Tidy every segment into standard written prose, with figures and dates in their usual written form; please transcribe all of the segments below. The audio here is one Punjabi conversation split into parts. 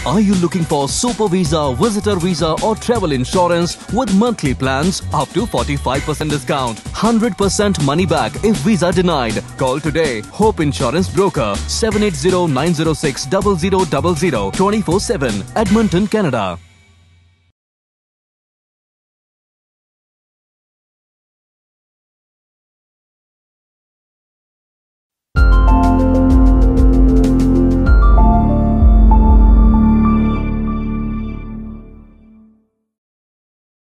Are you looking for super visa, visitor visa or travel insurance with monthly plans up to 45% discount? 100% money back if visa denied. Call today. Hope Insurance Broker 780-906-0000 24/7 Edmonton, Canada.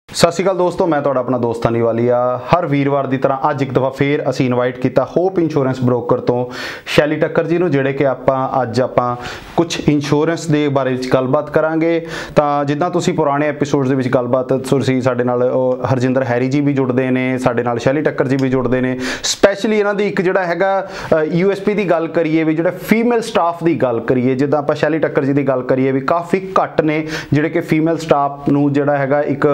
सत श्री अकाल दोस्तों, मैं तुहाडा अपना दोस्त हनी वालिया। हर वीरवार की तरह अज एक दफ़ा फिर असी इनवाइट किया होप इंश्योरेंस ब्रोकर तो शैली ठक्कर जी नूं, जिहड़े कि अज आपां कुछ इंश्योरेंस के बारे गलबात करांगे। तो जिद्दां तुसीं पुराने एपीसोड्स दे विच गलबात तुसीं साडे नाल हरजिंदर हैरी जी भी जुड़ते हैं, साडे नाल शैली ठक्कर जी भी जुड़ते हैं। स्पैशली इन्हां दी एक जिहड़ा हैगा USP की गल करिए भी, जिहड़ा फीमेल स्टाफ की गल करिए, जिद्दां आपां शैली ठक्कर जी की गल करिए भी काफ़ी घट ने जिहड़े कि फीमेल स्टाफ नूं जिहड़ा हैगा एक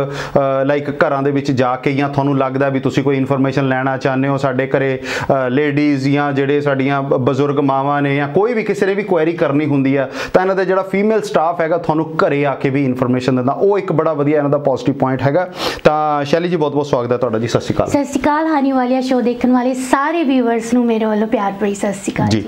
लाइक घरां दे विच जाके या तुहानूं लगदा भी तुसीं कोई इन्फॉर्मेशन लैना चाहते हो, साडे घरे लेडीज़ या जिहड़े साडियां बजुर्ग मावां ने या कोई भी किसी ने भी क्वेरी करनी हुंदी है तां इन्हां दा जिहड़ा फीमेल स्टाफ हैगा तुहानूं घरे आके भी इन्फॉर्मेशन दिंदा, वो एक बड़ा वधिया इन्हां दा पॉजिटिव पॉइंट हैगा। तां शैली जी बहुत बहुत स्वागत है तुहाडा जी। सत श्री अकाल। सत श्री अकाल हनी वालिया शो देखने वाले सारे व्यूअर्स नूं मेरे वालों प्यार भरी सत श्री अकाल जी।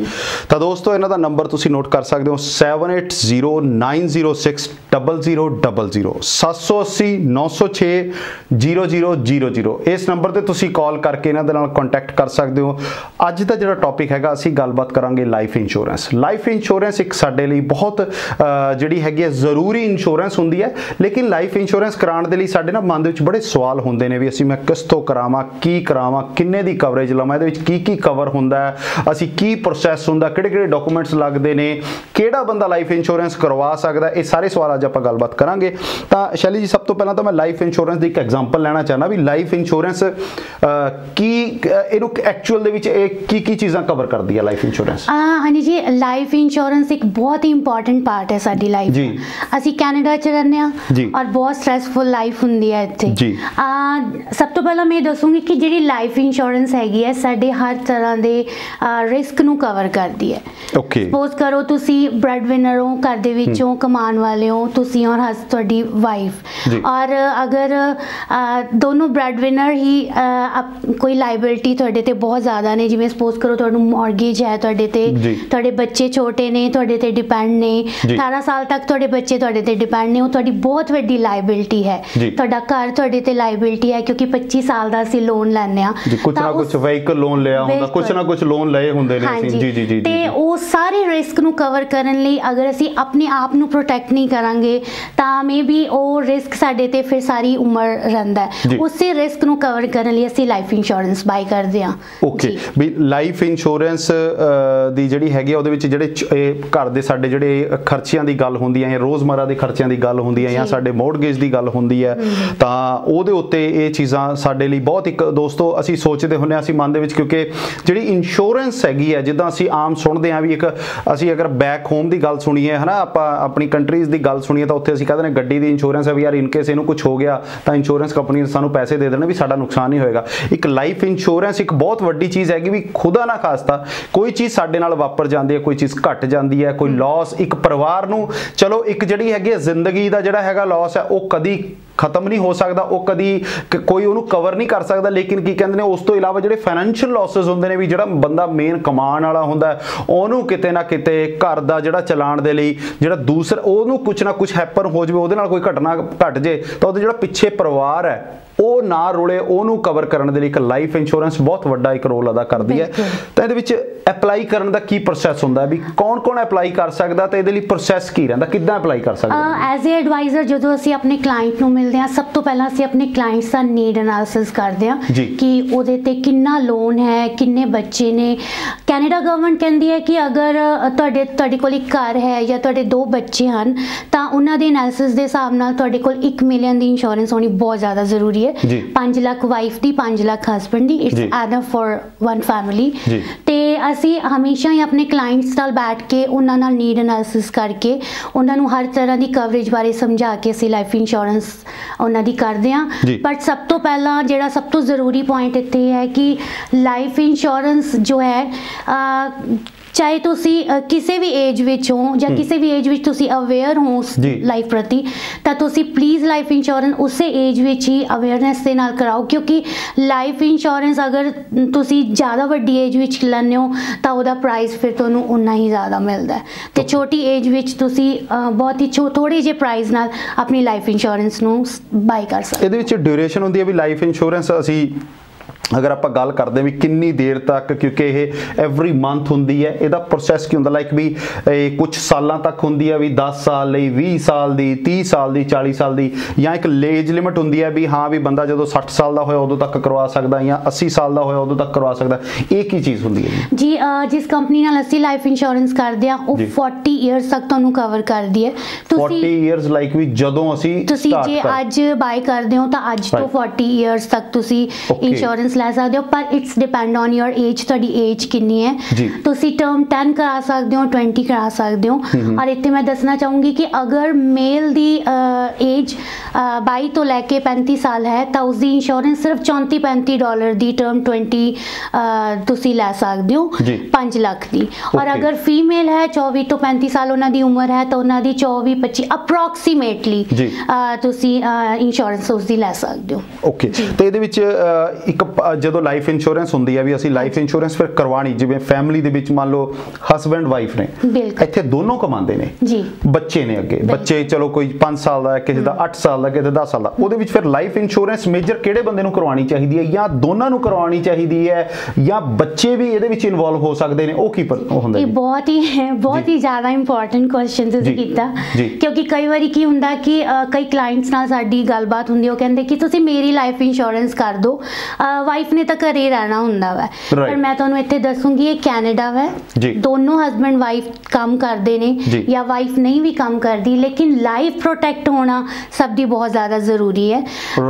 तां दोस्तों इन्हां दा नंबर तुसीं नोट कर सकदे हो 7809060000 780 906 0000 इस नंबर ते तुसी कॉल करके इन्हां दे नाल कॉन्टैक्ट कर सकते हो। अज दा जिहड़ा टॉपिक हैगा असीं गलबात करांगे लाइफ इंश्योरेंस। लाइफ इंश्योरेंस एक साडे लई बहुत जिहड़ी हैगी है ज़रूरी इंश्योरेंस हुंदी है, लेकिन लाइफ इंश्योरेंस कराउण दे लई साडे ना मन दे विच बड़े सवाल हुंदे ने भी असीं मैं किस तों करावां, की करावां, किन्ने दी कवरेज लवां, इहदे विच की कवर हुंदा है, असीं की प्रोसैस हुंदा, किहड़े-किहड़े डॉक्यूमेंट्स लगदे ने, किहड़ा बंदा लाइफ इंश्योरेंस करवा सकदा, ये सारे सवाल अज आपां गलबात करांगे। तां शैली जी सब तो पहलां तां मैं लाइफ इंश्योरेंस दी एक एग्जांपल लेना चाहना भी लाइफ इंश्योरेंस की इहनूं एक्चुअल दे विच की चीज़ां कवर करदी है लाइफ इंश्योरेंस? हनी जी लाइफ इंश्योरेंस एक बहुत ही इंपॉर्टेंट पार्ट है साडी लाइफ जी। असीं कैनेडा च रहने आ और बहुत स्ट्रेसफुल लाइफ हुंदी है इत्थे जी। सब तो पहला मैं दसूंगी कि जिहड़ी लाइफ इंश्योरेंस हैगी है साडे हर तरह दे रिस्क नूं कवर करदी है। ओके, सपोज करो तुसीं ब्रेड विनर हो, घर दे विचों कमाउण वाले हो, तुसीं और तुहाडी वाइफ, और अगर दोनों ब्रेड विनर ही कोई लाइबिलिटी तुहाडे ते बहुत ज़्यादा ने, जिवें सपोज करो तुहानूं मॉर्गेज है तुहाडे ते, तुहाडे बच्चे छोटे ने तुहाडे ते डिपेंड ने, 18 साल तक तुहाडे बच्चे तुहाडे ते डिपेंड ने, वो तुहाडी बहुत वड्डी लाइबिलिटी है। तुहाडा घर तुहाडे ते लाइबिलिटी है क्योंकि 25 साल दा असीं लोन लैंदे आ, कुछ ना कुछ व्हीकल लोन लिया हुंदा, कुछ ना कुछ लोन लए हुंदे ने असीं जी जी जी। ते वो सारे रिस्क नूं कवर करन लई अगर असीं अपने आप नूं प्रोटैक्ट नहीं करांगे तां मे बी वो रिस्क साडे ते फिर सारी उम्र रहिंदा है। उसे रिस्क नूं कवर करन लई असीं लाइफ इंश्योरेंस बाय करदे आ। ओके, भी लाइफ इंश्योरेंस दी जिहड़ी हैगी ਉਹਦੇ ਵਿੱਚ ਜਿਹੜੇ ਘਰ ਦੇ ਸਾਡੇ ਜਿਹੜੇ ਖਰਚਿਆਂ ਦੀ ਗੱਲ ਹੁੰਦੀ ਹੈ, ਰੋਜ਼ਮਰਾ ਦੇ ਖਰਚਿਆਂ ਦੀ ਗੱਲ ਹੁੰਦੀ ਹੈ, ਜਾਂ ਸਾਡੇ ਮੌਰਗੇਜ ਦੀ ਗੱਲ ਹੁੰਦੀ ਹੈ, ਤਾਂ ਉਹਦੇ ਉੱਤੇ ਇਹ ਚੀਜ਼ਾਂ ਸਾਡੇ ਲਈ ਬਹੁਤ ਇੱਕ ਦੋਸਤੋ ਅਸੀਂ ਸੋਚਦੇ ਹੁੰਦੇ ਹਾਂ ਅਸੀਂ ਮਨ ਦੇ ਵਿੱਚ, ਕਿਉਂਕਿ ਜਿਹੜੀ ਇੰਸ਼ੋਰੈਂਸ ਹੈਗੀ ਹੈ ਜਿੱਦਾਂ ਅਸੀਂ ਆਮ ਸੁਣਦੇ ਹਾਂ ਵੀ ਇੱਕ ਅਸੀਂ ਅਗਰ ਬੈਕ ਹੋਮ ਦੀ ਗੱਲ ਸੁਣੀਏ ਹੈ ਨਾ, ਆਪਾਂ ਆਪਣੀ ਕੰਟਰੀਜ਼ ਦੀ ਗੱਲ ਸੁਣੀਏ ਤਾਂ ਉੱਥੇ ਅਸੀਂ ਕਹਿੰਦੇ ਨੇ ਗੱਡੀ ਦੀ ਇੰਸ਼ੋਰੈਂਸ ਹੈ ਵੀ ਯਾਰ ਇਨ ਕੇਸ ਇਹਨੂੰ ਕੁਝ ਹੋ ਗਿਆ ਤਾਂ ਇੰਸ਼ੋਰੈਂਸ ਕੰਪਨੀ ਸਾਨੂੰ पैसे दे देने भी साडा नुकसान नहीं होएगा। एक लाइफ इंश्योरेंस एक बहुत वड्डी चीज़ हैगी भी खुदा ना खास्ता कोई चीज़ साडे नाल वापर जाती है, कोई चीज़ घट जाती है, कोई लॉस एक परिवार नूं, चलो एक जिहड़ी हैगी जिंदगी दा जिहड़ा हैगा लॉस है वो कदी खत्म नहीं हो सकता, वो कदी कोई उन्होंने कवर नहीं कर सकता, लेकिन की कहते हैं उस तो इलावा जो फाइनैंशियल लॉसेस होंगे ने भी जो बंदा मेन कमाण वाला होंदा उन्होंने किते ना किते घर का जो चलाण दे लई जो दूसरा उन्होंने कुछ ना कुछ हैपन हो जाए, उहदे नाल कोई घटना घट जाए तो उहदा जो पिछे परिवार है वो ना रुले, उन्होंने कवर करने दे लई एक लाइफ इंश्योरेंस बहुत वड्डा एक रोल अदा करती है। तो ये अप्लाई करने का की प्रोसैस होंदा है भी कौन कौन अप्लाई कर सकता, तो ये प्रोसैस की रहिंदा, किद्दां अप्लाई कर सकदा? एज ए एडवाइजर जो असीं अपने क्लाइंट नूं मिलदे हां सब तो पहला असीं अपने क्लाइंट्स दा नीड एनालिसिस करदे हां कि उहदे ते किन्ना लोन है, किन्ने बच्चे ने। कैनेडा गवर्नमेंट कहंदी है कि अगर तुहाडे कोल एक घर है या तुहाडे 2 बच्चे हन तां उन्हां दे एनालिसिस दे हिसाब नाल तुहाडे कोल 1 मिलियन दी इंश्योरेंस होनी बहुत ज़्यादा ज़रूरी है। 5 lakh wife the, 5 lakh husband the, it's enough for one family. ते असी हमेशा ही अपने क्लाइंट्स नाल बैठ के उन्हां नाल नीड एनालिसिस करके उन्हां नूं हर तरह की कवरेज बारे समझा के असी लाइफ इंश्योरेंस उन्हां दी करदे हां। बट सब तो पहला जिहड़ा सब तो ज़रूरी पॉइंट इत्थे है कि लाइफ इंश्योरेंस जो है ਚਾਹੇ ਤੁਸੀਂ ਕਿਸੇ ਵੀ ਏਜ ਵਿੱਚ ਹੋ ਜਾਂ ਕਿਸੇ ਵੀ ਏਜ ਵਿੱਚ ਤੁਸੀਂ ਅਵੇਅਰ ਹੋ ਉਸ ਲਾਈਫ ਪ੍ਰਤੀ, ਤਾਂ ਤੁਸੀਂ ਪਲੀਜ਼ ਲਾਈਫ ਇੰਸ਼ੋਰੈਂਸ ਉਸੇ ਏਜ ਵਿੱਚ ਹੀ ਅਵੇਅਰਨੈਸ ਦੇ ਨਾਲ ਕਰਾਓ, ਕਿਉਂਕਿ ਲਾਈਫ ਇੰਸ਼ੋਰੈਂਸ ਅਗਰ ਤੁਸੀਂ ਜ਼ਿਆਦਾ ਵੱਡੀ ਏਜ ਵਿੱਚ ਲੈਂਦੇ ਹੋ ਤਾਂ ਉਹਦਾ ਪ੍ਰਾਈਸ ਫਿਰ ਤੁਹਾਨੂੰ ਉਨਾ ਹੀ ਜ਼ਿਆਦਾ ਮਿਲਦਾ ਹੈ, ਤੇ ਛੋਟੀ ਏਜ ਵਿੱਚ ਤੁਸੀਂ ਬਹੁਤ ਹੀ ਥੋੜੇ ਜਿਹੇ ਪ੍ਰਾਈਸ ਨਾਲ ਆਪਣੀ ਲਾਈਫ ਇੰਸ਼ੋਰੈਂਸ ਨੂੰ ਬਾਈ ਕਰ ਸਕਦੇ। ਇਹਦੇ ਵਿੱਚ ਡਿਊਰੇਸ਼ਨ ਹੁੰਦੀ ਹੈ ਵੀ ਲਾਈਫ ਇੰਸ਼ੋਰੈਂਸ ਅਸੀਂ अगर आप गल करते भी किन्नी देर तक, क्योंकि ये एवरी मंथ होंगी है, ਇਹਦਾ प्रोसैस की होंगे लाइक भी कुछ सालों तक होंगी है भी 10 साल 20 साल की 30 साल की 40 साल की, या एक एज लिमिट होंगी है भी हाँ भी बंदा जो 60 साल का होया उदों तक करवा सकता, या 80 साल का होया उदों तक करवा सकता, एक ही चीज़ होंगी है जी। जिस कंपनी नाल असीं लाइफ इंश्योरेंस करते हैं वो 40 ईयर्स तक तुहानूं कवर करदी है। 40 ईयर्स लाइक भी जदों असीं जे अज बाय करते हो तो अज तो 40 ईयर्स तक तुसीं इंश्योरेंस ਲੈ ਸਕਦੇ ਹੋ, ਪਰ it's depend on your age, ਤੁਹਾਡੀ ਏਜ ਕਿੰਨੀ ਹੈ। ਤੁਸੀਂ ਟਰਮ 10 ਕਰਾ ਸਕਦੇ ਹੋ, 20 ਕਰਾ ਸਕਦੇ ਹੋ। ਔਰ ਇੱਥੇ ਮੈਂ ਦੱਸਣਾ ਚਾਹੂੰਗੀ ਕਿ ਅਗਰ ਮੇਲ ਦੀ ਏਜ 22 ਤੋਂ ਲੈ ਕੇ 35 ਸਾਲ ਹੈ ਤਾਂ ਉਸ ਦੀ ਇੰਸ਼ੋਰੈਂਸ ਸਿਰਫ $34-35 ਦੀ ਟਰਮ 20 ਤੁਸੀਂ ਲੈ ਸਕਦੇ ਹੋ 5 ਲੱਖ ਦੀ। ਔਰ ਅਗਰ ਫੀਮੇਲ ਹੈ 24 ਤੋਂ 35 ਸਾਲ ਉਹਨਾਂ ਦੀ ਉਮਰ ਹੈ ਤਾਂ ਉਹਨਾਂ ਦੀ 24-25 ਅਪਰੋਕਸੀਮੇਟਲੀ ਤੁਸੀਂ ਇੰਸ਼ੋਰੈਂਸ ਉਸ ਦੀ ਲੈ ਸਕਦੇ ਹੋ। ਓਕੇ, ਤੇ ਇਹਦੇ ਵਿੱਚ ਇੱਕ ਜਦੋਂ ਲਾਈਫ ਇੰਸ਼ੋਰੈਂਸ ਹੁੰਦੀ ਹੈ ਵੀ ਅਸੀਂ ਲਾਈਫ ਇੰਸ਼ੋਰੈਂਸ ਫਿਰ ਕਰਵਾਣੀ, ਜਿਵੇਂ ਫੈਮਿਲੀ ਦੇ ਵਿੱਚ ਮੰਨ ਲਓ ਹਸਬੈਂਡ ਵਾਈਫ ਨੇ, ਇੱਥੇ ਦੋਨੋਂ ਕਮਾਉਂਦੇ ਨੇ ਜੀ, ਬੱਚੇ ਨੇ ਅੱਗੇ, ਬੱਚੇ ਚਲੋ ਕੋਈ 5 ਸਾਲ ਦਾ, ਕਿਸੇ ਦਾ 8 ਸਾਲ ਦਾ, ਕਿਸੇ ਦਾ 10 ਸਾਲ ਦਾ, ਉਹਦੇ ਵਿੱਚ ਫਿਰ ਲਾਈਫ ਇੰਸ਼ੋਰੈਂਸ ਮੇਜਰ ਕਿਹੜੇ ਬੰਦੇ ਨੂੰ ਕਰਵਾਉਣੀ ਚਾਹੀਦੀ ਹੈ, ਜਾਂ ਦੋਨਾਂ ਨੂੰ ਕਰਵਾਉਣੀ ਚਾਹੀਦੀ ਹੈ, ਜਾਂ ਬੱਚੇ ਵੀ ਇਹਦੇ ਵਿੱਚ ਇਨਵੋਲਵ ਹੋ ਸਕਦੇ ਨੇ, ਉਹ ਕੀ ਹੁੰਦਾ? ਇਹ ਬਹੁਤ ਹੀ ਜ਼ਿਆਦਾ ਇੰਪੋਰਟੈਂਟ ਕੁਐਸਚਨ ਤੁਸੀਂ ਕੀਤਾ, ਕਿਉਂਕਿ ਕਈ ਵਾਰੀ ਕੀ ਹੁੰਦਾ ਕਿ ਕਈ ਕਲਾਇੰਟਸ ਨਾਲ ਸਾਡੀ ਗੱਲਬਾਤ ਹੁੰਦੀ, ਉਹ ਕਹਿੰਦੇ ਕਿ ਤੁਸੀਂ ਮੇਰੀ ਲਾਈਫ ਇੰਸ਼ੋਰੈਂਸ ਕਰ ਦਿਓ, ਵਾਈਫ ਨੇ ਤਾਂ ਘਰੇ ਰਹਿਣਾ ਹੁੰਦਾ ਵਾ। ਪਰ ਮੈਂ ਤੁਹਾਨੂੰ ਇੱਥੇ ਦੱਸੂਗੀ ਇਹ ਕੈਨੇਡਾ ਵਾ, ਦੋਨੋਂ ਹਸਬੈਂਡ ਵਾਈਫ ਕੰਮ ਕਰਦੇ ਨੇ ਜਾਂ ਵਾਈਫ ਨਹੀਂ ਵੀ ਕੰਮ ਕਰਦੀ, ਲੇਕਿਨ ਲਾਈਫ ਪ੍ਰੋਟੈਕਟ ਹੋਣਾ ਸਭ ਦੀ ਬਹੁਤ ਜ਼ਿਆਦਾ ਜ਼ਰੂਰੀ ਹੈ।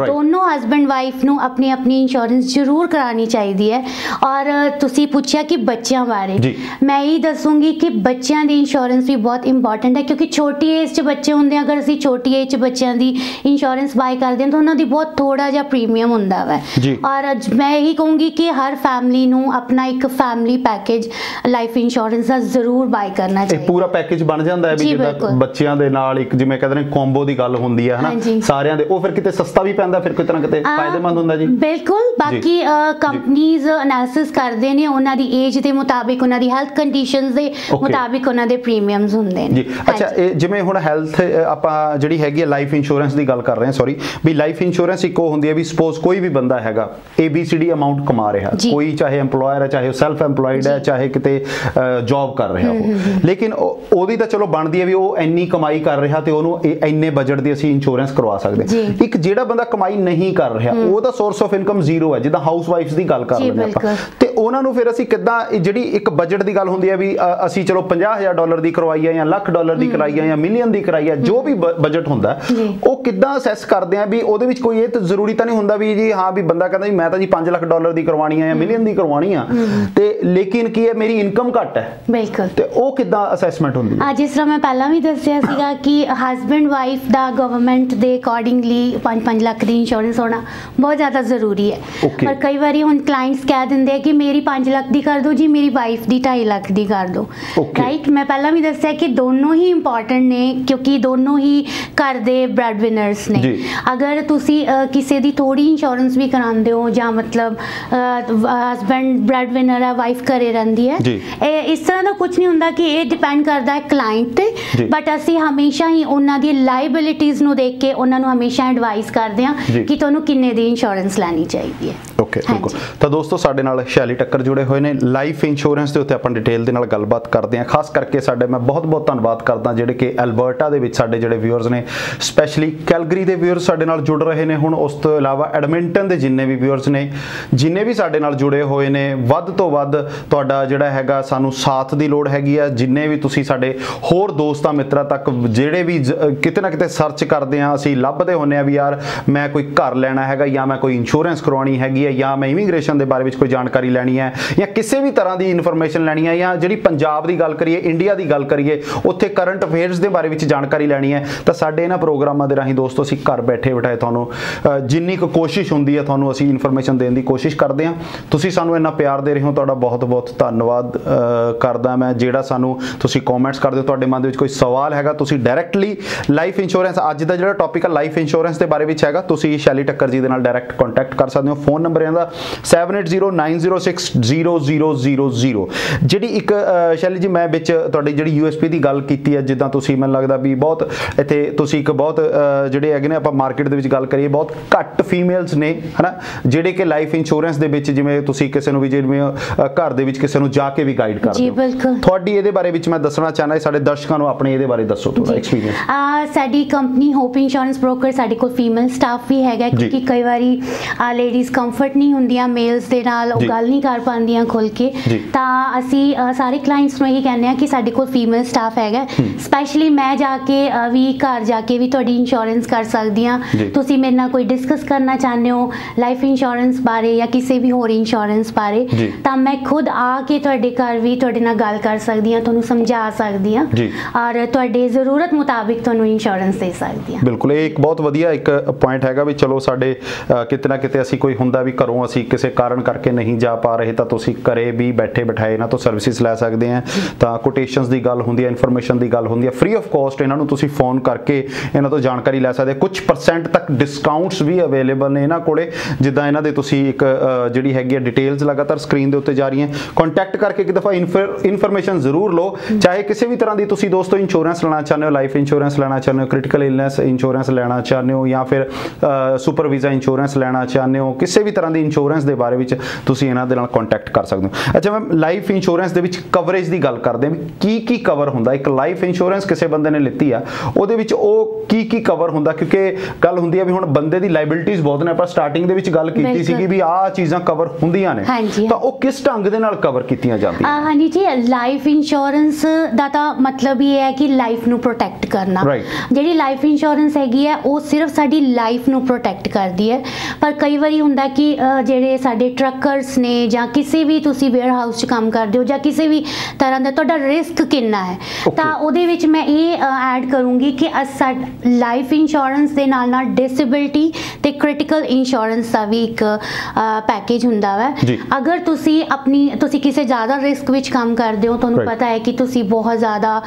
ਦੋਨੋਂ ਹਸਬੈਂਡ ਵਾਈਫ ਨੂੰ ਆਪਣੀ ਆਪਣੀ ਇੰਸ਼ੋਰੈਂਸ ਜ਼ਰੂਰ ਕਰਾਉਣੀ ਚਾਹੀਦੀ ਹੈ। ਔਰ ਤੁਸੀਂ ਪੁੱਛਿਆ ਕਿ ਬੱਚਿਆਂ ਬਾਰੇ, ਮੈਂ ਇਹ ਦੱਸੂਗੀ ਕਿ ਬੱਚਿਆਂ ਦੀ ਇੰਸ਼ੋਰੈਂਸ ਵੀ ਬਹੁਤ ਇੰਪੋਰਟੈਂਟ ਹੈ, ਕਿਉਂਕਿ ਛੋਟੀ ਏਜ 'ਚ ਬੱਚੇ ਹੁੰਦੇ ਆ, ਅਗਰ ਅਸੀਂ ਛੋਟੀ ਏਜ 'ਚ ਬੱਚਿਆਂ ਦੀ ਇੰਸ਼ੋਰੈਂਸ ਬਾਈ ਕਰਦੇ ਹਾਂ ਤਾਂ ਉਹਨਾਂ ਦੀ ਬਹੁਤ ਥੋੜਾ ਜਿਹਾ ਪ੍ਰੀਮੀਅਮ ਹੁੰਦਾ ਵਾ। ਔਰ ਮੈਂ ਇਹੀ ਕਹੂੰਗੀ ਕਿ ਹਰ ਫੈਮਿਲੀ ਨੂੰ ਆਪਣਾ ਇੱਕ ਫੈਮਿਲੀ ਪੈਕੇਜ ਲਾਈਫ ਇੰਸ਼ੋਰੈਂਸ ਦਾ ਜ਼ਰੂਰ ਬਾਈ ਕਰਨਾ ਚਾਹੀਦਾ। ਇਹ ਪੂਰਾ ਪੈਕੇਜ ਬਣ ਜਾਂਦਾ ਹੈ ਵੀ ਜਿੱਦਾਂ ਬੱਚਿਆਂ ਦੇ ਨਾਲ ਇੱਕ ਜਿਵੇਂ ਕਹਿੰਦੇ ਨੇ ਕੰਬੋ ਦੀ ਗੱਲ ਹੁੰਦੀ ਹੈ ਹਨਾ ਸਾਰਿਆਂ ਦੇ, ਉਹ ਫਿਰ ਕਿਤੇ ਸਸਤਾ ਵੀ ਪੈਂਦਾ, ਫਿਰ ਕਿਤੇ ਨਾ ਕਿਤੇ ਫਾਇਦੇਮੰਦ ਹੁੰਦਾ ਜੀ। ਬਿਲਕੁਲ, ਬਾਕੀ ਕੰਪਨੀਜ਼ ਐਨਾਲਿਸਿਸ ਕਰਦੇ ਨੇ ਉਹਨਾਂ ਦੀ ਏਜ ਦੇ ਮੁਤਾਬਿਕ, ਉਹਨਾਂ ਦੀ ਹੈਲਥ ਕੰਡੀਸ਼ਨਸ ਦੇ ਮੁਤਾਬਿਕ ਉਹਨਾਂ ਦੇ ਪ੍ਰੀਮੀਅਮਸ ਹੁੰਦੇ ਨੇ ਜੀ। ਅੱਛਾ, ਇਹ ਜਿਵੇਂ ਹੁਣ ਹੈਲਥ ਆਪਾਂ ਜਿਹੜੀ ਹੈਗੀ ਹੈ ਲਾਈਫ ਇੰਸ਼ੋਰੈਂਸ ਦੀ ਗੱਲ ਕਰ ਰਹੇ ਹਾਂ, ਸੌਰੀ, ਵੀ ਲਾਈਫ ਇੰਸ਼ੋਰੈਂਸ ਇੱਕ ਉਹ ਹੁੰਦੀ ਹੈ ਵੀ ਸਪੋਜ਼ ਕੋਈ ਵੀ ਬੰਦਾ ਹੈਗਾ ABCD ਅਮਾਉਂਟ ਕਮਾ ਰਿਹਾ, ਕੋਈ ਚਾਹੇ ਐਮਪਲੋਇਰ ਹੈ, ਚਾਹੇ ਸੈਲਫ ਐਮਪਲੋਇਡ ਹੈ, ਚਾਹੇ ਕਿਤੇ ਜੌਬ ਕਰ ਰਿਹਾ ਉਹ, ਲੇਕਿਨ ਉਹਦੀ ਤਾਂ ਚਲੋ ਬਣਦੀ ਹੈ ਵੀ ਉਹ ਇੰਨੀ ਕਮਾਈ ਕਰ ਰਿਹਾ ਤੇ ਉਹਨੂੰ ਇੰਨੇ ਬਜਟ ਦੀ ਅਸੀਂ ਇੰਸ਼ੋਰੈਂਸ ਕਰਵਾ ਸਕਦੇ। ਇੱਕ ਜਿਹੜਾ ਬੰਦਾ ਕਮਾਈ ਨਹੀਂ ਕਰ ਰਿਹਾ, ਉਹਦਾ ਸੋਰਸ ਆਫ ਇਨਕਮ ਜ਼ੀਰੋ ਹੈ, ਜਿੱਦਾਂ ਹਾਊਸ ਵਾਈਫਸ ਦੀ ਗੱਲ ਕਰ ਲੈਂਦੇ ਆਪਾਂ, ਤੇ ਉਹਨਾਂ ਨੂੰ ਫਿਰ ਅਸੀਂ ਕਿੱਦਾਂ, ਜਿਹੜੀ ਇੱਕ ਬਜਟ ਦੀ ਗੱਲ ਹੁੰਦੀ ਹੈ ਵੀ ਅਸੀਂ ਚਲੋ $50,000 ਦੀ ਕਰਵਾਈ ਹੈ ਜਾਂ $1,00,000 ਦੀ ਕਰਾਈ ਹੈ ਜਾਂ ਮਿਲੀਅਨ ਦੀ ਕਰਾਈ ਹੈ, ਜੋ ਵੀ ਬਜਟ ਹੁੰਦਾ ਉਹ ਕਿੱਦਾਂ ਅਸੈਸ ਕਰਦੇ ਆ ਵੀ ਉਹਦੇ ਵਿੱਚ ਕੋਈ ਇਹ ਤਾਂ ਜ਼ਰੂਰੀ ਤਾਂ ਨਹੀਂ ਹੁੰਦਾ ਵੀ ਜੀ ਹਾਂ ਵੀ ਬੰਦਾ ਕਹਿੰਦਾ ਵੀ ਮੈਂ ਤਾਂ ਜੀ $5,00,000 ਦੀ ਕਰਵਾਣੀ ਆ ਜਾਂ ਮਿਲੀਅਨ ਦੀ ਕਰਵਾਣੀ ਆ, ਤੇ ਲੇਕਿਨ ਕੀ ਹੈ ਮੇਰੀ ਇਨਕਮ ਘੱਟ ਹੈ, ਬਿਲਕੁਲ, ਤੇ ਉਹ ਕਿੱਦਾਂ ਅਸੈਸਮੈਂਟ ਹੁੰਦੀ ਹੈ? ਜਿਸ ਤਰ੍ਹਾਂ ਮੈਂ ਪਹਿਲਾਂ ਵੀ ਦੱਸਿਆ ਸੀਗਾ ਕਿ ਹਸਬੈਂਡ ਵਾਈਫ ਦਾ ਗਵਰਨਮੈਂਟ ਦੇ ਅਕੋਰਡਿੰਗਲੀ 5-5 ਲੱਖ ਦੀ ਇੰਸ਼ੋਰੈਂਸ ਹੋਣਾ ਬਹੁਤ ਜ਼ਿਆਦਾ ਜ਼ਰੂਰੀ ਹੈ। ਪਰ ਕਈ ਵਾਰੀ ਹੁਣ ਕਲਾਇੰਟਸ ਕਹਿ ਦਿੰਦੇ ਆ ਕਿ ਮੇਰੀ 5 ਲੱਖ ਦੀ ਕਰ ਦਿਓ ਜੀ, ਮੇਰੀ ਵਾਈਫ ਦੀ 2.5 ਲੱਖ ਦੀ ਕਰ ਦਿਓ, ਰਾਈਟ। ਮੈਂ ਪਹਿਲਾਂ ਵੀ ਦੱਸਿਆ ਕਿ ਦੋਨੋਂ ਹੀ ਇੰਪੋਰਟੈਂਟ ਨੇ, ਕਿਉਂਕਿ ਦੋਨੋਂ ਹੀ ਘਰ ਦੇ ਬ੍ਰੈਡ ਵਿਨਰਸ ਨੇ। ਅਗਰ ਤੁਸੀਂ ਕਿਸੇ ਦੀ ਥੋੜੀ ਇੰਸ਼ੋਰੈਂਸ ਵੀ ਕਰਾਉਂਦੇ ਹੋ ਜਾਂ ਮਤਲਬ ਹਸਬੈਂਡ ਬ੍ਰੈਡ ਵਿਨਰ ਹੈ, ਵਾਈਫ ਘਰੇ ਰਹਿੰਦੀ ਹੈ, ਇਹ ਇਸ ਤਰ੍ਹਾਂ ਦਾ ਕੁਝ ਨਹੀਂ ਹੁੰਦਾ ਕਿ ਇਹ ਡਿਪੈਂਡ ਕਰਦਾ ਹੈ ਕਲਾਇੰਟ ਤੇ, ਬਟ ਅਸੀਂ ਹਮੇਸ਼ਾ ਹੀ ਉਹਨਾਂ ਦੀ ਲਾਇਬਿਲਿਟੀਜ਼ ਨੂੰ ਦੇਖ ਕੇ ਉਹਨਾਂ ਨੂੰ ਹਮੇਸ਼ਾ ਐਡਵਾਈਸ ਕਰਦੇ ਹਾਂ ਕਿ ਤੁਹਾਨੂੰ ਕਿੰਨੇ ਦੀ ਇੰਸ਼ੋਰੈਂਸ ਲੈਣੀ ਚਾਹੀਦੀ ਹੈ। ਓਕੇ, ਬਿਲਕੁਲ। ਤਾਂ ਦੋਸਤੋ ਸਾਡੇ ਨਾਲ ਸ਼ੈਲੀ ਟੱਕਰ ਜੁੜੇ ਹੋਏ ਨੇ ਲਾਈਫ ਇੰਸ਼ੋਰੈਂਸ ਦੇ ਉੱਤੇ, ਆਪਾਂ ਡਿਟੇਲ ਦੇ ਨਾਲ ਗੱਲਬਾਤ ਕਰਦੇ ਹਾਂ। ਖਾਸ ਕਰਕੇ ਸਾਡੇ ਮੈਂ ਬਹੁਤ ਧੰਨਵਾਦ ਕਰਦਾ ਜਿਹੜੇ ਕਿ ਐਲਬਰਟਾ ਦੇ ਵਿੱਚ ਸਾਡੇ ਜਿਹੜੇ ਵਿਊਅਰਸ ਨੇ, ਸਪੈਸ਼ਲੀ ਕੈਲਗਰੀ ਦੇ ਵਿਊਅਰਸ ਸਾਡੇ ਨਾਲ ਜੁੜ ਰਹੇ ਨੇ ਹੁਣ, ਉਸ ਤੋਂ ਇਲਾਵਾ ਐਡਮਿੰਟਨ ਦੇ ਜਿੰਨੇ ਵੀ ਵਿਊਅਰਸ ਨੇ, ਜਿੰਨੇ ਵੀ ਸਾਡੇ ਨਾਲ ਜੁੜੇ ਹੋਏ ਨੇ, ਵੱਧ ਤੋਂ ਵੱਧ ਤੁਹਾਡਾ ਜਿਹੜਾ ਹੈਗਾ ਸਾਨੂੰ ਸਾਥ ਦੀ ਲੋੜ ਹੈਗੀ ਆ। ਜਿੰਨੇ ਵੀ ਤੁਸੀਂ ਸਾਡੇ ਹੋਰ ਦੋਸਤਾਂ ਮਿੱਤਰਾਂ ਤੱਕ ਜਿਹੜੇ ਵੀ ਕਿਤੇ ਨਾ ਕਿਤੇ ਸਰਚ ਕਰਦੇ ਆ, ਅਸੀਂ ਲੱਭਦੇ ਹੁੰਨੇ ਆ ਵੀ ਯਾਰ ਮੈਂ ਕੋਈ ਘਰ ਲੈਣਾ ਹੈਗਾ ਜਾਂ ਮੈਂ ਕੋਈ ਇੰਸ਼ੋਰੈਂਸ ਕਰਵਾਉਣੀ ਹੈਗੀ ਹੈ है या मैं ਇਮੀਗ੍ਰੇਸ਼ਨ ਦੇ ਬਾਰੇ ਵਿੱਚ ਕੋਈ ਜਾਣਕਾਰੀ ਲੈਣੀ ਹੈ ਜਾਂ ਕਿਸੇ ਵੀ ਤਰ੍ਹਾਂ ਦੀ ਇਨਫੋਰਮੇਸ਼ਨ ਲੈਣੀ ਹੈ ਜਾਂ ਜਿਹੜੀ ਪੰਜਾਬ ਦੀ ਗੱਲ ਕਰੀਏ ਇੰਡੀਆ ਦੀ ਗੱਲ ਕਰੀਏ ਉੱਥੇ ਕਰੰਟ ਅਫੇਅਰਸ ਦੇ ਬਾਰੇ ਵਿੱਚ ਜਾਣਕਾਰੀ ਲੈਣੀ ਹੈ ਤਾਂ ਸਾਡੇ ਇਹਨਾਂ ਪ੍ਰੋਗਰਾਮਾਂ ਦੇ ਰਾਹੀਂ ਦੋਸਤੋ ਅਸੀਂ ਘਰ ਬੈਠੇ ਬਿਠਾਏ ਤੁਹਾਨੂੰ ਜਿੰਨੀ ਕੁ ਕੋਸ਼ਿਸ਼ ਹੁੰਦੀ ਹੈ ਤੁਹਾਨੂੰ ਅਸੀਂ ਇਨਫੋਰਮੇਸ਼ਨ ਦੇਣ ਦੀ ਕੋਸ਼ਿਸ਼ ਕਰਦੇ ਹਾਂ। ਤੁਸੀਂ ਸਾਨੂੰ ਇੰਨਾ ਪਿਆਰ ਦੇ ਰਹੇ ਹੋ, ਤੁਹਾਡਾ ਬਹੁਤ ਬਹੁਤ ਧੰਨਵਾਦ ਕਰਦਾ ਮੈਂ। ਜਿਹੜਾ ਸਾਨੂੰ ਤੁਸੀਂ ਕਮੈਂਟਸ ਕਰਦੇ ਹੋ, ਤੁਹਾਡੇ ਮਨ ਦੇ ਵਿੱਚ ਕੋਈ ਸਵਾਲ ਹੈਗਾ ਤੁਸੀਂ ਡਾਇਰੈਕਟਲੀ ਲਾਈਫ ਇੰਸ਼ੋਰੈਂਸ ਅੱਜ ਦਾ ਜਿਹੜਾ ਟੌਪਿਕ ਹੈ ਲਾਈਫ ਇੰਸ਼ੋਰੈਂਸ ਦੇ ਬਾਰੇ ਵਿੱਚ ਹੈਗਾ ਤੁਸੀਂ ਸ਼ੈਲੀ ਠੱਕਰ ਜੀ ਦੇ ਨਾਲ ਡਾਇਰੈਕਟ ਕੰਟੈਕਟ ਕਰ ਸਕਦੇ ਹੋ। ਫੋਨ ਨੰਬਰ ਇਹਨਾਂ ਦਾ 7809060000। ਜਿਹੜੀ ਇੱਕ ਸ਼ੈਲੀ ਜੀ ਮੈਂ ਵਿੱਚ ਤੁਹਾਡੀ ਜਿਹੜੀ USP ਦੀ ਗੱਲ ਕੀਤੀ ਹੈ, ਜਿੱਦਾਂ ਤੁਸੀਂ ਮੈਨੂੰ ਲੱਗਦਾ ਵੀ ਬਹੁਤ ਇੱਥੇ ਤੁਸੀਂ ਇੱਕ ਬਹੁਤ ਜਿਹੜੇ ਹੈਗੇ ਨੇ ਆਪਾਂ ਮਾਰਕੀਟ ਦੇ ਵਿੱਚ ਗੱਲ ਕਰੀਏ ਬਹੁਤ ਘੱਟ ਫੀਮੇਲਸ ਨੇ ਹਨਾ ਜਿਹੜੇ ਕਿ ਲਾਈਫ ਇੰਸ਼ੋਰੈਂਸ ਦੇ ਵਿੱਚ ਜਿਵੇਂ ਤੁਸੀਂ ਕਿਸੇ ਨੂੰ ਵੀ ਜਿਵੇਂ ਘਰ ਦੇ ਵਿੱਚ ਕਿਸੇ ਨੂੰ ਜਾ ਕੇ ਵੀ ਗਾਈਡ ਕਰਦੇ ਹੋ ਤੁਹਾਡੀ ਇਹਦੇ ਬਾਰੇ ਵਿੱਚ ਮੈਂ ਦੱਸਣਾ ਚਾਹੁੰਦਾ ਸਾਡੇ ਦਰਸ਼ਕਾਂ ਨੂੰ ਆਪਣੇ ਇਹਦੇ ਬਾਰੇ ਦੱਸੋ ਥੋੜਾ ਐਕਸਪੀਰੀਅੰਸ। ਸਾਡੀ ਕੰਪਨੀ ਹੋਪ ਇੰਸ਼ੋਰੈਂਸ ਬ੍ਰੋਕਰ ਸਾਡੇ ਕੋਲ ਫੀਮੇਲ ਸਟਾਫ ਵੀ ਹੈਗਾ ਕਿਉਂਕਿ ਕਈ ਵਾਰੀ ਲੇਡੀਜ਼ ਕੰਫਰਟ ਨਹੀਂ ਹੁੰਦੀਆਂ ਮੇਲਸ ਦੇ ਨਾਲ ਉਹ ਗੱਲ ਨਹੀਂ ਕਰ ਪਾਉਂਦੀਆਂ ਖੁੱਲ ਕੇ ਤਾਂ ਅਸੀਂ ਸਾਰੇ ਕਲਾਇੰਟਸ ਨੂੰ ਇਹ ਕਹਿੰਦੇ ਆ ਕਿ ਸਾਡੇ ਕੋਲ ਫੀਮੇਲ ਸਟਾਫ ਹੈਗਾ ਸਪੈਸ਼ਲੀ ਮੈਂ ਜਾ ਕੇ ਵੀ ਘਰ ਜਾ ਕੇ ਵੀ ਤੁਹਾਡੀ ਇੰਸ਼ੋਰੈਂਸ ਕਰ ਸਕਦੀ ਹਾਂ। ਤੁਸੀਂ ਮੇਰੇ ਨਾਲ ਕੋਈ ਡਿਸਕਸ ਕਰਨਾ ਚਾਹੁੰਦੇ ਹੋ ਲਾਈਫ ਇੰਸ਼ੋਰੈਂਸ ਬਾਰੇ ਜਾਂ ਕਿਸੇ ਵੀ ਹੋਰ ਇੰਸ਼ੋਰੈਂਸ ਬਾਰੇ ਤਾਂ ਮੈਂ ਖੁਦ ਆ ਕੇ ਤੁਹਾਡੇ ਘਰ ਵੀ ਤੁਹਾਡੇ ਨਾਲ ਗੱਲ ਕਰ ਸਕਦੀ ਹਾਂ, ਤੁਹਾਨੂੰ ਸਮਝਾ ਸਕਦੀ ਹਾਂ ਔਰ ਤੁਹਾਡੇ ਜ਼ਰੂਰਤ ਮੁਤਾਬਿਕ ਤੁਹਾਨੂੰ ਇੰਸ਼ੋਰੈਂਸ ਦੇ ਸਕਦੀ ਹਾਂ। ਬਿਲਕੁਲ ਇਹ ਇੱਕ ਬਹੁਤ ਵਧੀਆ ਇੱਕ ਪੁਆਇੰਟ ਹੈਗਾ ਵੀ ਚਲੋ ਸਾਡੇ ਕਿਤੇ ਨਾ ਕਿਤੇ ਅਸੀਂ ਕੋਈ ਹੁੰਦਾ ਵੀ ਘਰੋਂ ਅਸੀਂ ਕਿਸੇ ਕਾਰਨ ਕਰਕੇ ਨਹੀਂ ਜਾ ਪਾ ਰਹੇ ਤਾਂ ਤੁਸੀਂ ਘਰੇ ਵੀ ਬੈਠੇ ਬਿਠਾਏ ਇਹਨਾਂ ਤੋਂ ਸਰਵਿਸਿਜ਼ ਲੈ ਸਕਦੇ ਆ। ਤਾਂ ਕੋਟੇਸ਼ਨਸ ਦੀ ਗੱਲ ਹੁੰਦੀ ਹੈ, ਇਨਫੋਰਮੇਸ਼ਨ ਦੀ ਗੱਲ ਹੁੰਦੀ ਹੈ, ਫ੍ਰੀ ਆਫ ਕਾਸਟ ਇਹਨਾਂ ਨੂੰ ਤੁਸੀਂ ਫੋਨ ਕਰਕੇ ਇਹਨਾਂ ਤੋਂ ਜਾਣਕਾਰੀ ਲੈ ਸਕਦੇ। ਕੁਝ % ਤੱਕ ਡਿਸਕਾਊਂਟਸ ਵੀ ਅਵੇਲੇਬਲ ਨੇ ਇਹਨਾਂ ਕੋਲੇ ਜਿੱਦਾਂ ਇਹਨਾਂ ਦੇ ਤੁਸੀਂ ਇੱਕ ਜਿਹੜੀ ਹੈਗੀ ਹੈ ਡਿਟੇਲਸ ਲਗਾਤਾਰ ਸਕਰੀਨ ਦੇ ਉੱਤੇ ਜਾ ਰਹੀਆਂ ਕੰਟੈਕਟ ਕਰਕੇ ਇੱਕ ਦਫਾ ਇਨਫੋਰਮੇਸ਼ਨ ਜ਼ਰੂਰ ਲਓ। ਚਾਹੇ ਕਿਸੇ ਵੀ ਤਰ੍ਹਾਂ ਦੀ ਤੁਸੀਂ ਦੋਸਤੋ ਇੰਸ਼ੋਰੈਂਸ ਲੈਣਾ ਚਾਹੁੰਦੇ ਹੋ, ਲਾਈਫ ਇੰਸ਼ੋਰੈਂਸ ਲੈਣਾ ਚਾਹੁੰਦੇ ਹੋ, ਕ੍ਰਿਟੀਕਲ ਇਲਨੈਸ ਇੰਸ਼ੋਰੈਂਸ ਲੈਣਾ ਚਾਹੁੰਦੇ ਹੋ ਜਾਂ ਫਿਰ ਸੁਪਰ ਵੀਜ਼ਾ ਇੰਸ਼ੋਰੈਂਸ ਲੈਣਾ ਚਾਹੁੰਦੇ ਹੋ, ਕਿਸੇ ਵੀ ਤਰ੍ਹਾਂ ਦੀ ਇੰਸ਼ੋਰੈਂਸ ਦੇ ਬਾਰੇ ਵਿੱਚ ਤੁਸੀਂ ਇਹਨਾਂ ਦੇ ਨਾਲ ਕੰਟੈਕਟ ਕਰ ਸਕਦੇ ਹੋ। ਅੱਛਾ ਮੈਮ ਲਾਈਫ ਇੰਸ਼ੋਰੈਂਸ ਦੇ ਵਿੱਚ ਕਵਰੇਜ ਦੀ ਗੱਲ ਕਰਦੇ ਹਾਂ ਕੀ ਕਵਰ ਹੁੰਦਾ। ਇੱਕ ਲਾਈਫ ਇੰਸ਼ੋਰੈਂਸ ਕਿਸੇ ਬੰਦੇ ਨੇ ਲਿੱਤੀ ਆ ਉਹਦੇ ਵਿੱਚ ਉਹ ਕੀ ਕਵਰ ਹੁੰਦਾ ਕਿਉਂਕਿ ਗੱਲ ਹੁੰਦੀ ਹੈ ਵੀ ਹੁਣ ਬੰਦੇ ਦੀ ਲਾਇਬਿਲਿਟੀਜ਼ ਬਹੁਤ ਨੇ। ਆਪਾਂ ਸਟਾਰਟਿੰਗ ਦੇ ਵਿੱਚ ਗੱਲ ਕੀਤੀ ਸੀਗੀ ਵੀ ਆਹ ਚੀਜ਼ਾਂ ਕਵਰ ਹੁੰਦੀਆਂ ਨੇ ਤਾਂ ਉਹ ਕਿਸ ਢੰਗ ਦੇ ਨਾਲ ਕਵਰ ਕੀਤੀਆਂ ਜਾਂਦੀਆਂ। ਹਾਂਜੀ ਜੀ ਲਾਈਫ ਇੰਸ਼ੋਰੈਂਸ ਦਾ ਤਾਂ ਮਤਲਬ ਇਹ ਹੈ ਕਿ ਲਾਈਫ ਨੂੰ ਪ੍ਰੋਟੈਕਟ ਕਰਨਾ। ਜਿਹੜੀ ਲਾਈਫ ਇੰਸ਼ੋਰੈਂਸ ਹੈਗੀ ਹੈ ਉਹ ਸਿਰਫ ਸਾਡੀ ਲਾਈਫ ਨੂੰ ਪ੍ਰੋਟੈਕਟ ਕਰਦੀ ਹੈ ਪਰ ਕਈ ਵਾਰੀ ਹੁੰਦਾ ਕਿ ਜਿਹੜੇ ਸਾਡੇ ਟਰੱਕਰਸ ਨੇ ਜਾਂ ਕਿਸੇ ਵੀ ਤੁਸੀਂ ਵੇਅਰ ਹਾਊਸ 'ਚ ਕੰਮ ਕਰਦੇ ਹੋ ਜਾਂ ਕਿਸੇ ਵੀ ਤਰ੍ਹਾਂ ਦਾ ਤੁਹਾਡਾ ਰਿਸਕ ਕਿੰਨਾ ਹੈ ਤਾਂ ਉਹਦੇ ਵਿੱਚ ਮੈਂ ਇਹ ਐਡ ਕਰੂੰਗੀ ਕਿ ਲਾਈਫ ਇੰਸ਼ੋਰੈਂਸ ਦੇ ਨਾਲ ਨਾਲ ਡਿਸੇਬਿਲਿਟੀ ਤੇ ਕ੍ਰਿਟੀਕਲ ਇੰਸ਼ੋਰੈਂਸ ਦਾ ਵੀ ਇੱਕ ਪੈਕੇਜ ਹੁੰਦਾ ਵਾ। ਅਗਰ ਤੁਸੀਂ ਕਿਸੇ ਜ਼ਿਆਦਾ ਰਿਸਕ ਵਿੱਚ ਕੰਮ ਕਰਦੇ ਹੋ ਤੁਹਾਨੂੰ ਪਤਾ ਹੈ ਕਿ ਤੁਸੀਂ ਬਹੁਤ ਜ਼ਿਆਦਾ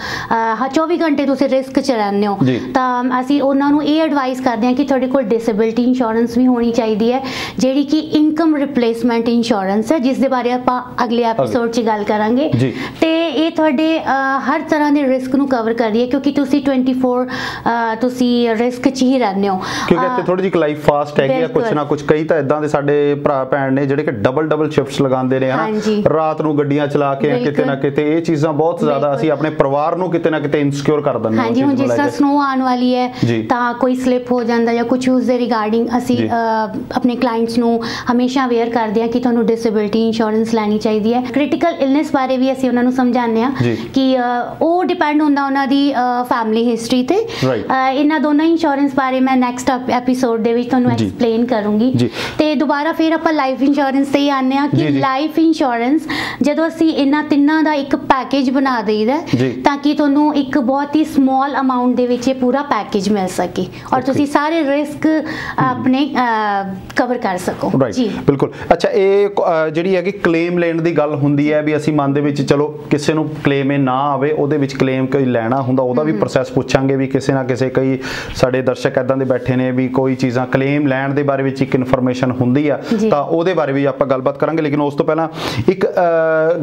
24 ਘੰਟੇ ਤੁਸੀਂ ਰਿਸਕ 'ਚ ਰਹਿੰਦੇ ਹੋ ਤਾਂ ਅਸੀਂ ਉਹਨਾਂ ਨੂੰ ਇਹ ਐਡਵਾਈਸ ਕਰਦੇ ਹਾਂ ਕਿ ਤੁਹਾਡੇ ਕੋਲ ਡਿਸੇਬਿਲਿਟੀ ਇੰਸ਼ੋਰੈਂਸ ਵੀ ਹੋਣੀ ਚਾਹੀਦੀ ਹੈ ਜਿਹੜੀ ਕਿ ਇਨਕਮ ਰਿਪਲੇਸਮੈਂਟ ਇੰਸ਼ੋਰੈਂਸ ਹੈ ਜਿਸ ਦੇ ਬਾਰੇ ਆਪਾਂ ਅਗਲੇ ਐਪੀਸੋਡ 'ਚ ਗੱਲ ਕਰਾਂਗੇ ਤੇ ਇਹ ਤੁਹਾਡੇ ਹਰ ਤਰ੍ਹਾਂ ਦੇ ਰਿਸਕ ਨੂੰ ਕਵਰ ਕਰਦੀ ਹੈ ਕਿਉਂਕਿ ਤੁਸੀਂ 24 ਤੁਸੀਂ ਰਿਸਕ 'ਚ ਹੀ ਰਹਿੰਦੇ ਹੋ ਕਿਉਂਕਿ ਇੱਥੇ ਥੋੜੀ ਜਿਹੀ ਲਾਈਫ ਫਾਸਟ ਹੈਗੀ ਆ ਕੁਛ ਨਾ ਕੁਛ ਕਈ ਤਾਂ ਇਦਾਂ ਦੇ ਸਾਡੇ ਭਰਾ ਭੈਣ ਨੇ ਜਿਹੜੇ ਕਿ ਡਬਲ ਸ਼ਿਫਟਸ ਲਗਾਉਂਦੇ ਨੇ ਹਨਾ ਰਾਤ ਨੂੰ ਗੱਡੀਆਂ ਚਲਾ ਕੇ ਕਿਤੇ ਨਾ ਕਿਤੇ ਇਹ ਚੀਜ਼ਾਂ ਬਹੁਤ ਜ਼ਿਆਦਾ ਅਸੀਂ ਆਪਣੇ ਪਰਿਵਾਰ ਨੂੰ ਕਿਤੇ ਨਾ ਕਿਤੇ ਇਨਸਿਕਿਉਰ ਕਰ ਦਿੰਦੇ ਹਾਂ। ਹਾਂਜੀ ਹੁਣ ਜਿਸ ਤਰ੍ਹਾਂ ਸਨੋ ਆਉਣ ਵਾਲੀ ਹੈ ਤਾਂ ਕੋਈ ਸਲਿਪ ਹੋ ਜਾਂਦਾ ਜਾਂ ਕੁਝ ਉਸ ਦੇ ਰਿਗਾਰਡਿੰਗ ਅਸੀਂ ਆਪਣੇ ਕਲਾਇੰਟਸ ਨੂੰ ਹਮੇਸ਼ਾ ਅਵੇਅਰ ਕਰਦੇ ਹਾਂ ਕਿ ਤੁਹਾਨੂੰ ਡਿਸੇਬਿਲਿਟੀ ਇੰਸ਼ੋਰੈਂਸ ਲੈਣੀ ਚਾਹੀਦੀ ਹੈ। ਕ੍ਰਿਟੀਕਲ ਇਲਨੈਸ ਬਾਰੇ ਵੀ ਅਸੀਂ ਉਹਨਾਂ ਨੂੰ ਸਮਝਾਉਂਦੇ ਹਾਂ ਕਿ ਉਹ ਡਿਪੈਂਡ ਹੁੰਦਾ ਉਹਨਾਂ ਦੀ ਫੈਮਿਲੀ ਹਿਸਟਰੀ ਤੇ। ਇਹਨਾਂ ਦੋਨਾਂ ਇੰਸ਼ੋਰੈਂਸ ਬਾਰੇ ਮੈਂ ਨੈਕਸਟ ਐਪੀਸੋਡ ਦੇ ਵਿੱਚ ਤੁਹਾਨੂੰ ਐਕਸਪਲੇਨ ਕਰੂੰਗੀ ਤੇ ਦੁਬਾਰਾ ਫਿਰ ਆਪਾਂ ਲਾਈਫ ਇੰਸ਼ੋਰੈਂਸ ਤੇ ਹੀ ਆਉਂਦੇ ਹਾਂ ਕਿ ਲਾਈਫ ਇੰਸ਼ੋਰੈਂਸ ਜਦੋਂ ਅਸੀਂ ਇਹਨਾਂ ਤਿੰਨਾਂ ਦਾ ਇੱਕ ਪੈਕੇਜ ਬਣਾ ਦਈਦਾ ਤਾਂ ਕਿ ਤੁਹਾਨੂੰ ਇੱਕ ਬਹੁਤ ਹੀ ਸਮਾਲ ਅਮਾਉਂਟ ਦੇ ਵਿੱਚ ਇਹ ਪੂਰਾ ਪੈਕੇਜ ਮਿਲ ਸਕੇ ਔਰ ਤੁਸੀਂ ਸਾਰੇ ਰਿਸਕ ਆਪਣੇ ਕਵਰ ਕਰ ਸਕੋ। ਜੀ ਬਿਲਕੁਲ। ਅੱਛਾ ਇਹ ਜਿਹੜੀ ਹੈ ਕਿ ਕਲੇਮ ਲੈਣ ਦੀ ਗੱਲ ਹੁੰਦੀ ਹੈ ਵੀ ਅਸੀਂ ਮਨ ਦੇ ਵਿੱਚ ਚਲੋ ਕਿਸੇ ਨੂੰ ਕਲੇਮ ਨਾ ਆਵੇ ਉਹਦੇ ਵਿੱਚ ਕਲੇਮ ਕੋਈ ਲੈਣਾ ਹੁੰਦਾ ਉਹਦਾ ਵੀ ਪ੍ਰੋਸੈਸ ਪੁੱਛਾਂਗੇ ਵੀ ਕਿਸੇ ਨਾ ਕਿਸੇ ਕਈ ਸਾਡੇ ਦਰਸ਼ਕ ਇਦਾਂ ਦੇ ਬੈਠੇ ਨੇ ਵੀ ਕੋਈ ਚੀਜ਼ਾਂ ਕਲੇਮ ਲੈਣ ਦੇ ਬਾਰੇ ਵਿੱਚ ਇੱਕ ਇਨਫੋਰਮੇਸ਼ਨ ਹੁੰਦੀ ਆ ਤਾਂ ਉਹਦੇ ਬਾਰੇ ਵੀ ਆਪਾਂ ਗੱਲਬਾਤ ਕਰਾਂਗੇ। ਲੇਕਿਨ ਉਸ ਤੋਂ ਪਹਿਲਾਂ ਇੱਕ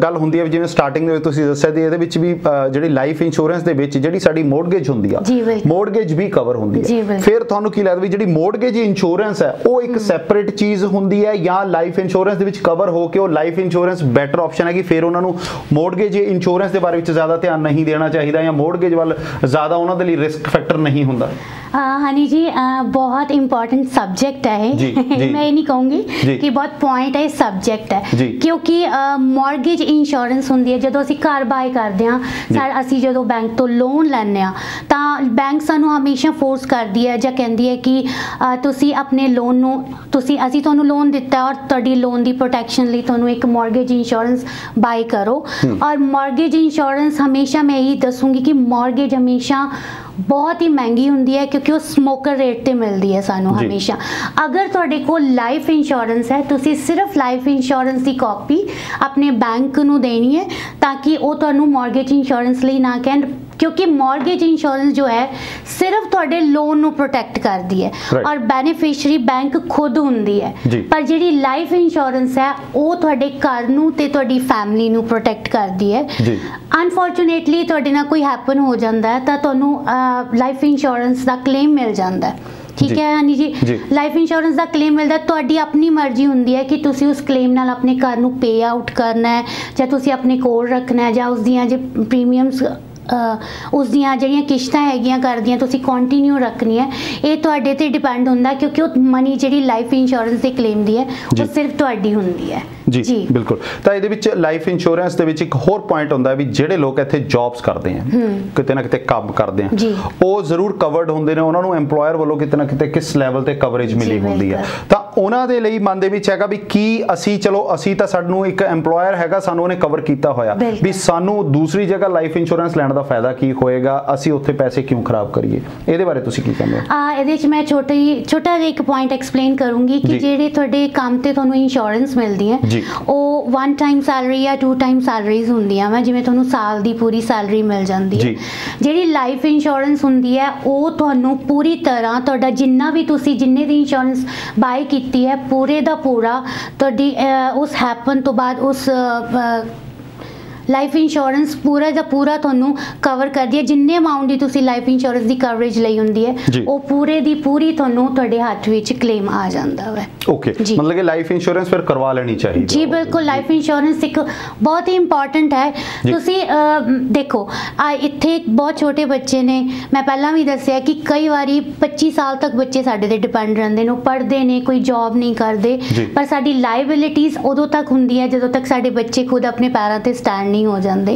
ਗੱਲ ਹੁੰਦੀ ਹੈ ਜਿਵੇਂ ਸਟਾਰਟਿੰਗ ਦੇ ਵਿੱਚ ਤੁਸੀਂ ਦੱਸਿਆ ਸੀ ਇਹਦੇ ਵਿੱਚ ਵੀ ਜਿਹੜੀ ਲਾਈਫ ਇੰਸ਼ੋਰੈਂਸ ਦੇ ਵਿੱਚ ਜਿਹੜੀ ਸਾਡੀ ਮੋਰਗੇਜ ਹੁੰਦੀ ਆ ਮੋਰਗੇਜ ਵੀ ਕਵਰ ਹੁੰਦੀ ਹੈ। ਫਿਰ ਤੁਹਾਨੂੰ ਕੀ ਲੱਗਦਾ ਵੀ ਜਿਹੜੀ ਮੋਰਗੇਜ ਇੰਸ਼ੋਰੈਂਸ ਹੈ ਉਹ ਇੱਕ ਸੈਪਰੇਟ ਚੀਜ਼ ਹੁੰਦੀ ਹੈ ਜਾਂ ਲਾਈਫ ਇੰਸ਼ੋਰੈਂਸ ਦੇ ਵਿੱਚ ਕਵਰ ਹੋ ਕੇ ਉਹ ਲਾਈਫ ਇੰਸ਼ੋਰੈਂਸ ਬੈਟਰ ਆਪਸ਼ਨ ਹੈ ਕਿ ਫਿਰ ਉਹਨਾਂ ਨੂੰ ਮੋਰਗੇਜ ਇੰਸ਼ੋਰੈਂਸ ਦੇ ਬਾਰੇ ਵਿੱਚ ਜ਼ਿਆਦਾ ਧਿਆਨ ਨਹੀਂ ਦੇਣਾ ਚਾਹੀਦਾ ਜਾਂ ਮੋਰਗੇਜ ਵੱਲ ਜ਼ਿਆਦਾ ਉਹਨਾਂ ਦੇ ਲਈ ਰਿਸਕ ਫੈਕਟਰ ਨਹੀਂ ਹੁੰਦਾ? हनी जी बहुत इम्पोर्टेंट सब्जेक्ट है मैं ये नहीं कहूँगी कि बहुत पॉइंट है सब्जेक्ट है क्योंकि मॉर्गेज इंश्योरेंस होंदी है ਜਦੋਂ ਅਸੀਂ ਘਰ ਬਾਏ ਕਰਦੇ ਹਾਂ ਅਸੀਂ ਜਦੋਂ ਬੈਂਕ ਤੋਂ ਲੋਨ ਲੈਂਦੇ ਹਾਂ ਤਾਂ ਬੈਂਕ ਸਾਨੂੰ ਹਮੇਸ਼ਾ ਫੋਰਸ ਕਰਦੀ ਹੈ ਜਾਂ ਕਹਿੰਦੀ ਹੈ ਕਿ ਤੁਸੀਂ ਆਪਣੇ ਲੋਨ ਨੂੰ ਅਸੀਂ ਤੁਹਾਨੂੰ ਲੋਨ ਦਿੱਤਾ ਔਰ ਤੁਹਾਡੀ ਲੋਨ ਦੀ ਪ੍ਰੋਟੈਕਸ਼ਨ ਲਈ ਤੁਹਾਨੂੰ ਇੱਕ ਮॉर्गेज इंश्योरेंस बाय करो और मॉर्गेज इंश्योरेंस हमेशा मैं यही दसूँगी कि मॉर्गेज हमेशा बहुत ही महंगी होंदी है क्योंकि वो स्मोकर रेट ते मिलती है सानू हमेशा अगर तुहाडे कोल लाइफ इंश्योरेंस है तुसी सिर्फ लाइफ इंश्योरेंस की कॉपी अपने बैंक नू देनी है ताकि वो तुहानू मॉर्गेज इंश्योरेंस लई ना कहन क्योंकि मॉर्गेज इंश्योरेंस जो है सिर्फ तुहाडे लोन नू प्रोटेक्ट करती है और बेनिफिशियरी बैंक खुद होंदी है पर जिहड़ी लाइफ इंश्योरेंस है वो तुहाडे घर नू ते तुहाडी फैमिली नू प्रोटेक्ट करती है अनफॉर्चुनेटली तुहाडे नाल कोई हैपन हो जाता है तो तुहानू लाइफ इंश्योरेंस का क्लेम मिल जाता है ठीक है हनी जी लाइफ इंश्योरेंस का क्लेम मिलता तुहाडी अपनी मर्जी होंदी है कि तुसी उस क्लेम नाल अपने घर नू पे आउट करना है जां तुसी अपने कोल रखना है जां उस दियां जे प्रीमियम्स उस दियां जिहड़ियां किश्तां हैगियां करदियां तुसी कंटिन्यू रखनी है ये तुहाडे ते डिपेंड हुंदा क्योंकि वो मनी जिहड़ी लाइफ इंश्योरेंस दे क्लेम दी है वो सिर्फ तुहाडी हुंदी है जी बिल्कुल तो ये लाइफ इंश्योरेंस के एक होर पॉइंट होंदा भी जिहड़े लोग इत्थे जॉब्स करते हैं किते ना किते काम करते हैं वो जरूर कवर्ड होंदे ने उन्हां नूं एम्पलॉयर वालों किते ना किते किस लैवल ते कवरेज मिली होंदी है तो उन्हां दे लई मन दे विच हैगा भी की असी चलो असी तां सानूं एक एम्पलॉयर हैगा सानूं उहने कवर कीता होया भी सानूं दूसरी जगह लाइफ इंश्योरेंस लैण दा फायदा की होएगा असी उत्थे पैसे क्यों खराब करिए इहदे बारे तुसीं की कहंदे हो इहदे च मैं छोटा जिहा एक पॉइंट एक्सप्लेन करूंगी कि जिहड़े तुहाडे काम ते तुहानूं इंश्योरेंस मिलदी है ਉਹ 1 टाइम सैलरी या 2 टाइम सैलरीज ਹੁੰਦੀਆਂ ਵਾ ਜਿਵੇਂ ਤੁਹਾਨੂੰ ਸਾਲ ਦੀ ਪੂਰੀ ਸੈਲਰੀ ਮਿਲ ਜਾਂਦੀ ਹੈ ਜਿਹੜੀ ਲਾਈਫ ਇੰਸ਼ੋਰੈਂਸ ਹੁੰਦੀ ਹੈ ਉਹ ਤੁਹਾਨੂੰ ਪੂਰੀ ਤਰ੍ਹਾਂ ਤੁਹਾਡਾ ਜਿੰਨਾ ਵੀ ਤੁਸੀਂ ਜਿੰਨੇ ਦੀ ਇੰਸ਼ੋਰੈਂਸ ਬਾਏ ਕੀਤੀ ਹੈ ਪੂਰੇ ਦਾ ਪੂਰਾ ਤੁਹਾਡੀ ਉਸ ਹੈਪਨ ਤੋਂ ਬਾਅਦ ਉਸ लाइफ इंश्योरेंस पूरा का पूरा तुहानू कवर कर दिया जिन्ने अमाउंट की तुसी लाइफ इंश्योरेंस की कवरेज लई हुंदी है वो पूरे दी पूरी तुहानू तुहाडे हत्थ विच क्लेम आ जांदा है ओके मतलब कि लाइफ इंश्योरेंस फिर करवा लेनी चाहिए जी बिल्कुल लाइफ इंश्योरेंस एक बहुत ही इंपॉर्टेंट है तुसी देखो इत्थे बहुत छोटे बच्चे ने मैं पहला भी दस्सिया कि कई बारी 25 साल तक बच्चे साडे ते डिपेंड रहंदे ने पढ़दे ने कोई जॉब नहीं करदे पर साडी लाइबिलिटीज उदों तक हुंदी है जदों तक साडे बच्चे खुद अपने पैरां ते स्टैंड हो जाते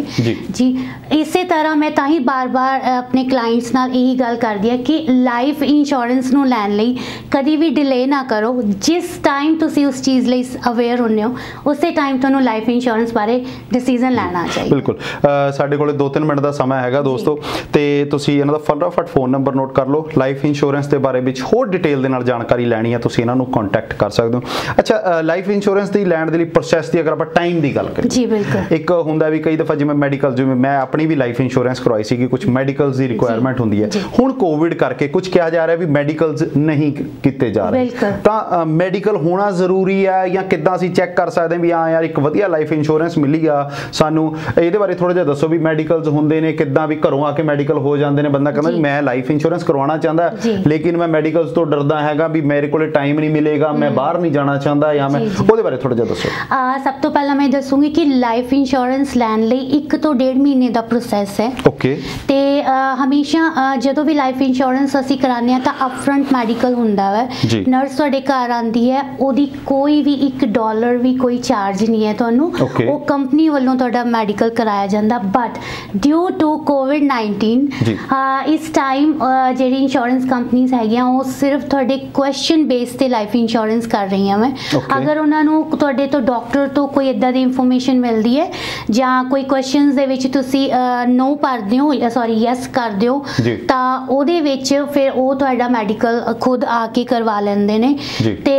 जी इसे तरह मैं ताही बार बार अपने क्लाइंट्स नाल यही गल करदी है कि लाइफ इंश्योरेंस नू लैण लई कदी भी डिले ना करो जिस टाइम तुसी उस चीज़ लई अवेयर होने हो उसे टाइम तुहानू लाइफ इंश्योरेंस बारे डिसीजन लेना चाहिए बिल्कुल साडे कोले 2-3 मिनट का समय हैगा दोस्तों ते तुसी इन्हां दा फटाफट फोन नंबर नोट कर लो लाइफ इंश्योरेंस के बारे विच होर डिटेल दे नाल जानकारी लैनी है तुसी इन्हां नू कॉन्टैक्ट कर सकदे हो अच्छा लाइफ इंश्योरेंस दी लैण दे लई प्रोसैस दी अगर आपां टाइम दी गल करिए जी बिल्कुल एक हुंदा भी कई दफा जिवें मैडिकल जिवें मैं अपनी भी लाइफ इंश्योरेंस करवाई सी कि कुछ मैडिकल्स की रिक्वायरमेंट होंदी है हुण कोविड करके कुछ कहा जा रहा है भी मैडिकल्स नहीं किते जा रहे तो मैडिकल होना जरूरी है या किद्दां असीं चैक कर सकते हैं भी हाँ यार एक वधिया लाइफ इंश्योरेंस मिली आ सानू इहदे बारे थोड़ा जिहा दसो भी मैडिकल्स हुंदे ने किद्दां भी घरों आके मैडिकल हो जांदे ने बंदा कहंदा मैं लाइफ इंश्योरेंस करवाना चाहता लेकिन मैं मैडिकल्स तो डरदा हैगा भी मेरे कोले टाइम नहीं मिलेगा मैं बाहर नहीं जाना चाहता या मैं उहदे बारे थोड़ा जिहा दसो सब तो पहला मैं दसूंगी कि लाइफ इंश्योरेंस लैण लई 1 ਤੋਂ 1.5 ਮਹੀਨੇ ਦਾ प्रोसैस है ओके ਤੇ ਹਮੇਸ਼ਾ ਜਦੋਂ ਵੀ ਲਾਈਫ ਇੰਸ਼ੋਰੈਂਸ ਅਸੀਂ ਕਰਾਉਂਦੇ ਆ ਤਾਂ ਅਪਫਰੰਟ ਮੈਡੀਕਲ ਹੁੰਦਾ ਹੈ ਨਰਸ ਤੁਹਾਡੇ ਘਰ ਆਂਦੀ ਹੈ ਉਹਦੀ ਕੋਈ ਵੀ $1 ਵੀ ਕੋਈ ਚਾਰਜ ਨਹੀਂ ਹੈ ਤੁਹਾਨੂੰ ਉਹ ਕੰਪਨੀ ਵੱਲੋਂ ਤੁਹਾਡਾ ਮੈਡੀਕਲ ਕਰਾਇਆ ਜਾਂਦਾ ਬਟ ਡਿਊ ਟੂ ਕੋਵਿਡ-19 ਇਸ ਟਾਈਮ ਜਿਹੜੀ ਇੰਸ਼ੋਰੈਂਸ ਕੰਪਨੀਆਂ ਹੈਗੀਆਂ ਉਹ ਸਿਰਫ ਤੁਹਾਡੇ ਕੁਐਸਚਨ ਬੇਸ ਤੇ ਲਾਈਫ ਇੰਸ਼ੋਰੈਂਸ ਕਰ ਰਹੀਆਂ ਵਾ ਅਗਰ ਉਹਨਾਂ ਨੂੰ ਤੁਹਾਡੇ ਤੋਂ ਡਾਕਟਰ ਤੋਂ ਕੋਈ ਇਦਾਂ ਦੀ ਇਨਫੋਰਮੇਸ਼ਨ ਮਿਲਦੀ ਹੈ ਜਾਂ ਕੋਈ ਕੁਐਸਚਨਸ ਦੇ ਵਿੱਚ ਤੁਸੀਂ नो भरदे हो या सॉरी यस करदे हो तां ओहदे विच फिर ओह तुहाडा मैडिकल खुद आके करवा लैंदे ने ते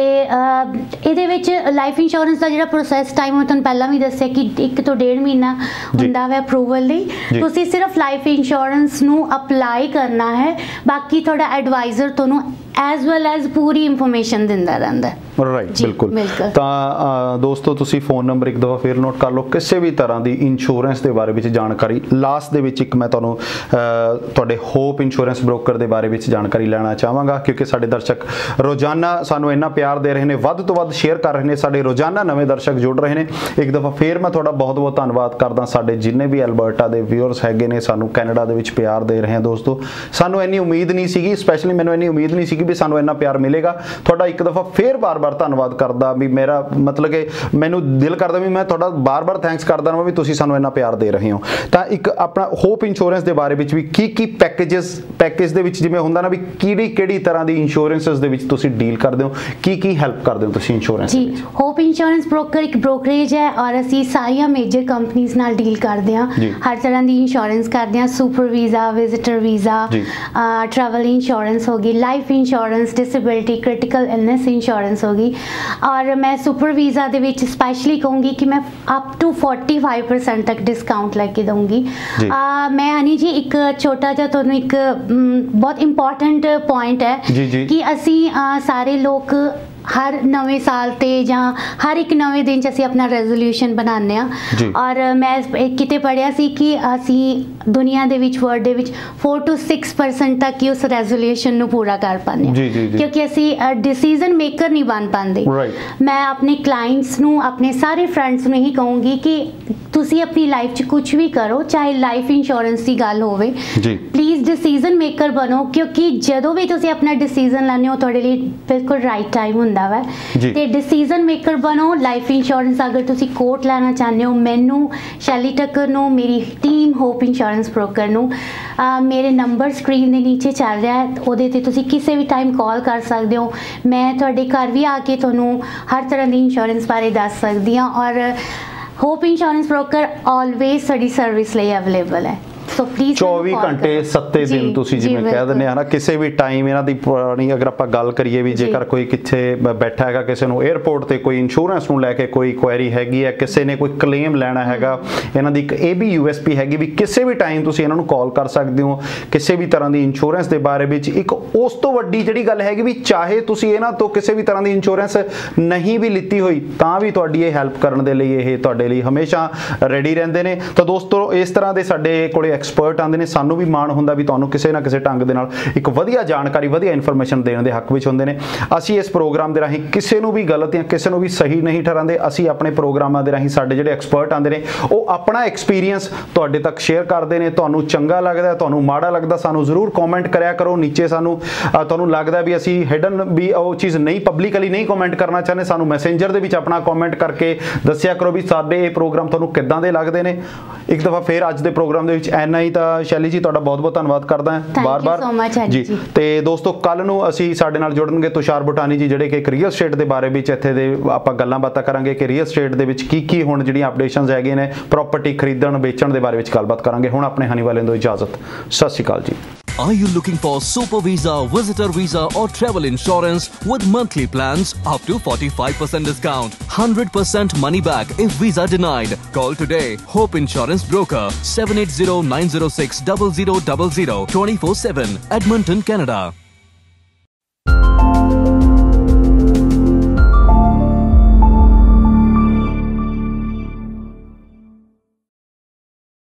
इहदे विच लाइफ इंश्योरेंस दा जिहड़ा प्रोसैस टाइम मैं तुहानूं पहलां भी दस्सिया कि 1 ਤੋਂ 1.5 ਮਹੀਨਾ ਹੁੰਦਾ है अप्रूवल लई तुसीं सिर्फ लाइफ इंश्योरेंस नूं अप्लाई करना है बाकी तुहाडा एडवाइजर तुहानूं एज वेल एज पूरी इंफॉर्मेशन दिंदा रहिंदा है राइट बिल्कुल तो दोस्तों तुसी फोन नंबर एक दफ़ा फिर नोट कर लो किसी भी तरह की इंश्योरेंस के बारे में जानकारी लास्ट दे विच एक मैं तुहानूं तुहाडे होप इंश्योरेंस ब्रोकर के बारे में जानकारी लेना चाहांगा क्योंकि साडे दर्शक रोजाना सानूं इन्ना प्यार दे ਰਹੇ ਨੇ, ਵੱਧ ਤੋਂ ਵੱਧ ਸ਼ੇਅਰ ਕਰ ਰਹੇ ਨੇ, ਸਾਡੇ ਰੋਜ਼ਾਨਾ ਨਵੇਂ ਦਰਸ਼ਕ ਜੁੜ ਰਹੇ ਨੇ। ਇੱਕ ਦਫਾ ਫੇਰ ਮੈਂ ਤੁਹਾਡਾ ਬਹੁਤ ਬਹੁਤ ਧੰਨਵਾਦ ਕਰਦਾ। ਸਾਡੇ ਜਿੰਨੇ ਵੀ ਐਲਬਰਟਾ ਦੇ ਵਿਊਅਰਸ ਹੈਗੇ ਨੇ, ਸਾਨੂੰ ਕੈਨੇਡਾ ਦੇ ਵਿੱਚ ਪਿਆਰ ਦੇ ਰਹੇ ਆ ਦੋਸਤੋ। ਸਾਨੂੰ ਇੰਨੀ ਉਮੀਦ ਨਹੀਂ ਸੀਗੀ, ਸਪੈਸ਼ਲੀ ਮੈਨੂੰ ਇੰਨੀ ਉਮੀਦ ਨਹੀਂ ਸੀਗੀ ਵੀ ਸਾਨੂੰ ਇੰਨਾ ਪਿਆਰ ਮਿਲੇਗਾ। ਤੁਹਾਡਾ ਇੱਕ ਦਫਾ ਫੇਰ ਬਾਰ-ਬਾਰ ਧੰਨਵਾਦ ਕਰਦਾ ਵੀ ਮੇਰਾ ਮਤਲਬ ਕਿ ਮੈਨੂੰ ਦਿਲ ਕਰਦਾ ਵੀ ਮੈਂ ਤੁਹਾਡਾ ਬਾਰ-ਬਾਰ ਥੈਂਕਸ ਕਰਦਾ ਰਹਾਂ ਵੀ ਤੁਸੀਂ ਸਾਨੂੰ ਇੰਨਾ ਪਿਆਰ ਦੇ ਰਹੇ ਹੋ। ਤਾਂ ਇੱਕ ਆਪਣਾ ਹੋਪ ਇੰਸ਼ੋਰੈਂਸ ਦੇ ਬਾਰੇ ਵਿੱਚ ਵੀ ਕੀ ਪੈਕੇਜ ਦੇ ਵਿੱਚ ਜਿਵੇਂ ਹੁੰਦਾ ਨਾ ਵੀ ਕਿਹੜੀ ਤਰ੍ਹਾਂ ਦੀ ਇੰਸ਼ੋਰੈਂਸਸ ਦੇ ਵਿੱਚ ਤੁਸੀਂ ਡੀਲ ਕਰਦੇ ਹੋ, ਕੀ ਹੈਲਪ ਕਰਦੇ ਹੋ ਤੁਸੀਂ ਇੰਸ਼ੋਰੈਂਸ ਜੀ? ਹੋਪ ਇੰਸ਼ੋਰੈਂਸ ਬ੍ਰੋਕਰ ਇੱਕ ਬ੍ਰੋਕਰੇਜ ਹੈ ਔਰ ਅਸੀਂ ਸਾਰੀਆਂ ਮੇਜਰ ਕੰਪਨੀਆਂ ਨਾਲ ਡੀਲ ਕਰਦੇ ਹਾਂ। ਹਰ ਤਰ੍ਹਾਂ ਦੀ ਇੰਸ਼ੋਰੈਂਸ ਕਰਦੇ ਹਾਂ, super visa, visitor visa, travel insurance होगी, life insurance, disability, critical illness insurance होगी। और मैं सुपर वीज़ा दे विच स्पैशली कहूँगी कि मैं अप टू 45% तक डिस्काउंट लैके दूँगी। मैं हनी जी एक छोटा जिहा तुहानूं एक बहुत इंपॉर्टेंट पॉइंट है कि असी सारे लोग हर नवे साल ते जां हर एक नवे दिन च असीं अपना रेजोल्यूशन बनाने आ। और मैं किते पढ़िया सी कि असीं दुनिया दे विच वर्ल्ड दे विच 4 to 6% तक ही उस रेजोल्यूशन नूं पूरा कर पाने क्योंकि असीं डिसीजन मेकर नहीं बन पाते। मैं अपने क्लाइंट्स नूं, अपने सारे फ्रेंड्स नूं यही कहूँगी कि तुसीं अपनी लाइफ च कुछ भी करो, चाहे लाइफ इंश्योरेंस की गल होवे, प्लीज़ डिसीजन मेकर बनो क्योंकि जदों भी तुसीं अपना डिसीजन लैंदे हो तुहाडे लई बिल्कुल राइट टाइम ਹੁੰਦਾ ਵਾ ਤੇ ਡਿਸੀਜਨ ਮੇਕਰ ਬਣੋ। ਲਾਈਫ ਇੰਸ਼ੋਰੈਂਸ ਅਗਰ ਤੁਸੀਂ ਕੋਟ ਲੈਣਾ ਚਾਹੁੰਦੇ ਹੋ, ਮੈਨੂੰ ਸ਼ੈਲੀ ਟੱਕਰ ਨੂੰ, ਮੇਰੀ ਟੀਮ ਹੋਪ ਇੰਸ਼ੋਰੈਂਸ ਬ੍ਰੋਕਰ ਨੂੰ, ਮੇਰੇ ਨੰਬਰ ਸਕਰੀਨ ਦੇ ਨੀਚੇ ਚੱਲ ਰਿਹਾ ਹੈ, ਉਹਦੇ ਤੇ ਤੁਸੀਂ ਕਿਸੇ ਵੀ ਟਾਈਮ ਕਾਲ ਕਰ ਸਕਦੇ ਹੋ। ਮੈਂ ਤੁਹਾਡੇ ਘਰ ਵੀ ਆ ਕੇ ਤੁਹਾਨੂੰ ਹਰ ਤਰ੍ਹਾਂ ਦੀ ਇੰਸ਼ੋਰੈਂਸ ਬਾਰੇ ਦੱਸ ਸਕਦੀ ਹਾਂ ਔਰ ਹੋਪ ਇੰਸ਼ੋਰੈਂਸ ਬ੍ਰੋਕਰ ਆਲਵੇਜ਼ ਸਾਡੀ ਸਰਵਿਸ ਲਈ ਅਵੇਲੇਬਲ ਹੈ। 24 ਘੰਟੇ 7 ਦਿਨ ਤੁਸੀਂ ਜਿਵੇਂ ਕਹਿ ਦਿੰਦੇ ਆ ਨਾ, ਕਿਸੇ ਵੀ ਟਾਈਮ ਇਹਨਾਂ ਦੀ ਪੁਰਾਣੀ ਅਗਰ ਆਪਾਂ ਗੱਲ ਕਰੀਏ ਵੀ ਜੇਕਰ ਕੋਈ ਕਿੱਥੇ ਬੈਠਾ ਹੈਗਾ, ਕਿਸੇ ਨੂੰ 에ਅਰਪੋਰਟ ਤੇ ਕੋਈ ਇੰਸ਼ੋਰੈਂਸ ਨੂੰ ਲੈ ਕੇ ਕੋਈ ਕੁਐਰੀ ਹੈਗੀ ਹੈ, ਕਿਸੇ ਨੇ ਕੋਈ ਕਲੇਮ ਲੈਣਾ ਹੈਗਾ, ਇਹਨਾਂ ਦੀ ਇੱਕ ਇਹ ਵੀ USP ਹੈਗੀ ਵੀ ਕਿਸੇ ਵੀ ਟਾਈਮ ਤੁਸੀਂ ਇਹਨਾਂ ਨੂੰ ਕਾਲ ਕਰ ਸਕਦੇ ਹੋ ਕਿਸੇ ਵੀ ਤਰ੍ਹਾਂ ਦੀ ਇੰਸ਼ੋਰੈਂਸ ਦੇ ਬਾਰੇ ਵਿੱਚ। ਇੱਕ ਉਸ ਤੋਂ ਵੱਡੀ ਜਿਹੜੀ ਗੱਲ ਹੈਗੀ ਵੀ ਚਾਹੇ ਤੁਸੀਂ ਇਹਨਾਂ ਤੋਂ ਕਿਸੇ ਵੀ ਤਰ੍ਹਾਂ ਦੀ ਇੰਸ਼ੋਰੈਂਸ ਨਹੀਂ ਵੀ ਲਿੱਤੀ ਹੋਈ ਤਾਂ ਵੀ ਤੁਹਾਡੀ ਇਹ ਹੈਲਪ ਕਰਨ ਦੇ ਲਈ ਇਹ ਤੁਹਾਡੇ ਲਈ ਹਮੇਸ਼ਾ ਰੈਡੀ ਰਹਿੰਦੇ ਨੇ। ਤਾਂ ਦੋਸਤੋ ਇਸ ਤਰ੍ਹਾਂ ਦੇ ਸਾਡੇ ਕੋਲੇ ਐਕਸਪਰਟ ਆਉਂਦੇ ਨੇ, ਸਾਨੂੰ ਵੀ ਮਾਣ ਹੁੰਦਾ ਵੀ ਤੁਹਾਨੂੰ ਕਿਸੇ ਨਾ ਕਿਸੇ ਢੰਗ ਦੇ ਨਾਲ ਇੱਕ ਵਧੀਆ ਜਾਣਕਾਰੀ, ਵਧੀਆ ਇਨਫੋਰਮੇਸ਼ਨ ਦੇਣ ਦੇ ਹੱਕ ਵਿੱਚ ਹੁੰਦੇ ਨੇ। ਅਸੀਂ ਇਸ ਪ੍ਰੋਗਰਾਮ ਦੇ ਰਾਹੀਂ ਕਿਸੇ ਨੂੰ ਵੀ ਗਲਤ ਜਾਂ ਕਿਸੇ ਨੂੰ ਵੀ ਸਹੀ ਨਹੀਂ ਠਹਿਰਾਉਂਦੇ। ਅਸੀਂ ਆਪਣੇ ਪ੍ਰੋਗਰਾਮਾਂ ਦੇ ਰਾਹੀਂ ਸਾਡੇ ਜਿਹੜੇ ਐਕਸਪਰਟ ਆਉਂਦੇ ਨੇ ਉਹ ਆਪਣਾ ਐਕਸਪੀਰੀਅੰਸ ਤੁਹਾਡੇ ਤੱਕ ਸ਼ੇਅਰ ਕਰਦੇ ਨੇ। ਤੁਹਾਨੂੰ ਚੰਗਾ ਲੱਗਦਾ, ਤੁਹਾਨੂੰ ਮਾੜਾ ਲੱਗਦਾ, ਸਾਨੂੰ ਜ਼ਰੂਰ ਕਮੈਂਟ ਕਰਿਆ ਕਰੋ ਨੀਚੇ। ਸਾਨੂੰ ਤੁਹਾਨੂੰ ਲੱਗਦਾ ਵੀ ਅਸੀਂ ਹਿਡਨ ਵੀ ਉਹ ਚੀਜ਼ ਨਹੀਂ ਪਬਲਿਕਲੀ ਨਹੀਂ ਕਮੈਂਟ ਕਰਨਾ ਚਾਹੁੰਦੇ, ਸਾਨੂੰ ਮੈਸੇਂਜਰ ਦੇ ਵਿੱਚ ਆਪਣਾ ਕਮੈਂਟ ਕਰਕੇ ਦੱਸਿਆ ਕਰੋ ਵੀ ਸਾਡੇ ਇਹ ਪ੍ਰੋਗਰਾਮ ਤੁਹਾਨੂੰ ਕਿੱਦਾਂ ਦੇ ਲੱਗਦੇ ਨੇ। ਇੱਕ ਦਫਾ ਫੇਰ ਅੱਜ ਦੇ ਪ੍ਰੋਗਰਾਮ ਦੇ ਵਿੱਚ ਇੰਨਾ ਹੀ। ਤਾਂ ਸ਼ੈਲੀ ਜੀ ਤੁਹਾਡਾ ਬਹੁਤ ਬਹੁਤ ਧੰਨਵਾਦ ਕਰਦਾ ਹਾਂ ਬਾਰ-ਬਾਰ ਜੀ। ਤੇ ਦੋਸਤੋ ਕੱਲ ਨੂੰ ਅਸੀਂ ਸਾਡੇ ਨਾਲ ਜੁੜਨਗੇ ਤੁਸ਼ਾਰ ਬੁਟਾਨੀ ਜੀ, ਜਿਹੜੇ ਕਿ ਇੱਕ ਰੀਅਲ ਸਟੇਟ ਦੇ ਬਾਰੇ ਵਿੱਚ ਇੱਥੇ ਦੇ ਆਪਾਂ ਗੱਲਾਂ ਬਾਤਾਂ ਕਰਾਂਗੇ ਕਿ ਰੀਅਲ ਸਟੇਟ ਦੇ ਵਿੱਚ ਕੀ ਹੁਣ ਜਿਹੜੀਆਂ ਅਪਡੇਸ਼ਨਸ ਹੈਗੇ ਨੇ, ਪ੍ਰਾਪਰਟੀ ਖਰੀਦਣ ਵੇਚਣ ਦੇ ਬਾਰੇ ਵਿੱਚ ਗੱਲਬਾਤ ਕਰਾਂਗੇ। ਹੁਣ ਆਪਣੇ ਹਨੀ ਵਾਲਿਆਂ ਤੋਂ ਇਜਾਜ਼ਤ, ਸਤਿ ਸ਼੍ਰੀ ਅਕਾਲ ਜੀ। Are you looking for super visa, visitor visa or travel insurance with monthly plans up to 45% discount, 100% money back if visa denied? Call today. Hope Insurance Broker, 780-906-0000, 24/7, Edmonton, Canada.